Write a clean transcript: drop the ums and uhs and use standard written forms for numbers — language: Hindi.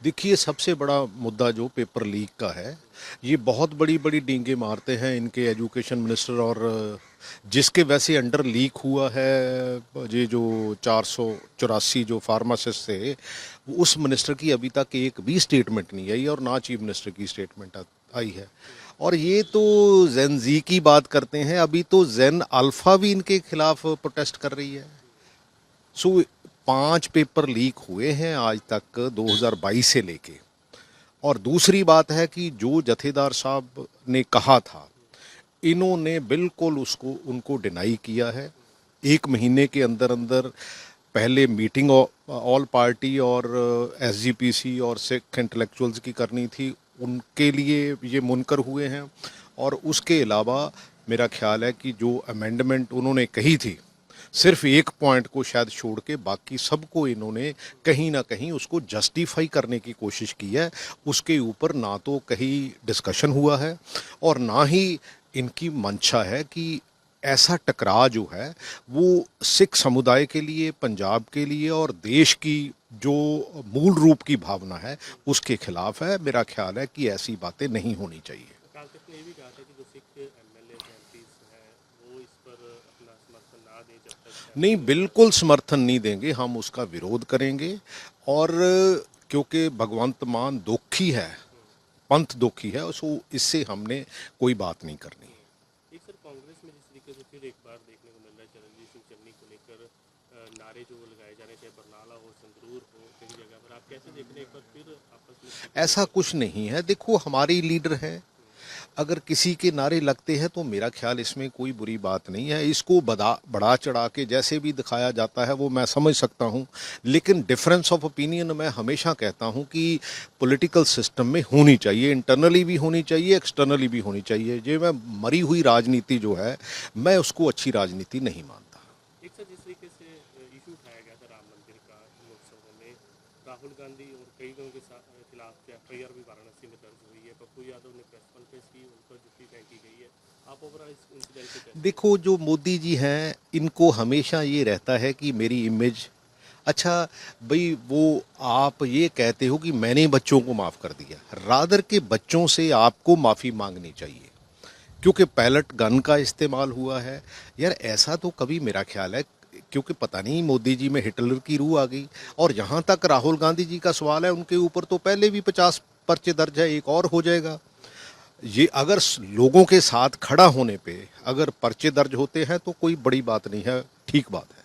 देखिए, सबसे बड़ा मुद्दा जो पेपर लीक का है, ये बहुत बड़ी-बड़ी डींगे मारते हैं इनके एजुकेशन मिनिस्टर और जिसके वैसे अंडर लीक हुआ है ये जो 484 जो फार्मासिस्ट थे, उस मिनिस्टर की अभी तक एक भी स्टेटमेंट नहीं आई और ना चीफ मिनिस्टर की स्टेटमेंट आई है। और ये तो जेन ज़ी की बात करते हैं, अभी तो जेन अल्फ़ा भी इनके खिलाफ प्रोटेस्ट कर रही है। सो 5 पेपर लीक हुए हैं आज तक 2022 से लेके। और दूसरी बात है कि जो जथेदार साहब ने कहा था, इन्होंने बिल्कुल उसको उनको डिनाई किया है। 1 महीने के अंदर-अंदर पहले मीटिंग ऑल पार्टी और एसजीपीसी और सिख इंटेलेक्चुअल्स की करनी थी, उनके लिए ये मुनकर हुए हैं। और उसके अलावा मेरा ख्याल है कि जो अमेंडमेंट उन्होंने कही थी, सिर्फ एक पॉइंट को शायद छोड़ के बाकी सबको इन्होंने कहीं ना कहीं उसको जस्टिफाई करने की कोशिश की है। उसके ऊपर ना तो कहीं डिस्कशन हुआ है और ना ही इनकी मंशा है कि ऐसा टकराव जो है वो सिख समुदाय के लिए, पंजाब के लिए और देश की जो मूल रूप की भावना है उसके खिलाफ है। मेरा ख्याल है कि ऐसी बातें नहीं होनी चाहिए। अकाल तख्त ने ये भी कहा था कि जो सिख एमएलए एमपीज हैं वो इस पर अपना समर्थन ना दें जब तक नहीं, फैसला नहीं बिल्कुल समर्थन नहीं देंगे, हम उसका विरोध करेंगे। और क्योंकि भगवंत मान दुखी है, पंथ दुखी है, सो इससे हमने कोई बात नहीं करनी। एक सर कांग्रेस में जिस तरीके से फिर एक बार देखने को मिल रहा है चरणजीत सिंह चन्नी को लेकर नारे जो वो लगाए जा रहे हैं, चाहे बरनाला हो, संगरूर हो, कई जगह पर आप कैसे देख रहे हैं एक बार फिर आपस में ऐसा कुछ नहीं है, देखो हमारे ही लीडर हैं, अगर किसी के नारे लगते हैं तो मेरा ख्याल इसमें कोई बुरी बात नहीं है। इसको बढ़ा चढ़ा के जैसे भी दिखाया जाता है वो मैं समझ सकता हूँ, लेकिन डिफरेंस ऑफ ओपिनियन मैं हमेशा कहता हूँ कि पॉलिटिकल सिस्टम में होनी चाहिए, इंटरनली भी होनी चाहिए, एक्सटर्नली भी होनी चाहिए। ये मैं मरी हुई राजनीति जो है, मैं उसको अच्छी राजनीति नहीं मानता। एक सर जिस तरीके से इशू उठाया गया था राम मंदिर का लोकसभा में, राहुल गांधी और कई लोगों के खिलाफ एफआईआर भी वाराणसी में दर्ज हुई है, पप्पू यादव ने प्रेस कॉन्फ्रेंस की, उन पर जुत्ती फेंकी गई है। आप ओवरऑल इस इंसिडेंट को कैसे देखते देखो, जो मोदी जी हैं, इनको हमेशा ये रहता है कि मेरी इमेज अच्छा। भाई, वो आप ये कहते हो कि मैंने बच्चों को माफ़ कर दिया, रादर के बच्चों से आपको माफ़ी मांगनी चाहिए क्योंकि पैलेट गन का इस्तेमाल हुआ है। यार, ऐसा तो कभी मेरा ख्याल है, क्योंकि पता नहीं मोदी जी में हिटलर की रूह आ गई। और जहाँ तक राहुल गांधी जी का सवाल है, उनके ऊपर तो पहले भी 50 पर्चे दर्ज है, एक और हो जाएगा। ये अगर लोगों के साथ खड़ा होने पे अगर पर्चे दर्ज होते हैं तो कोई बड़ी बात नहीं है, ठीक बात है।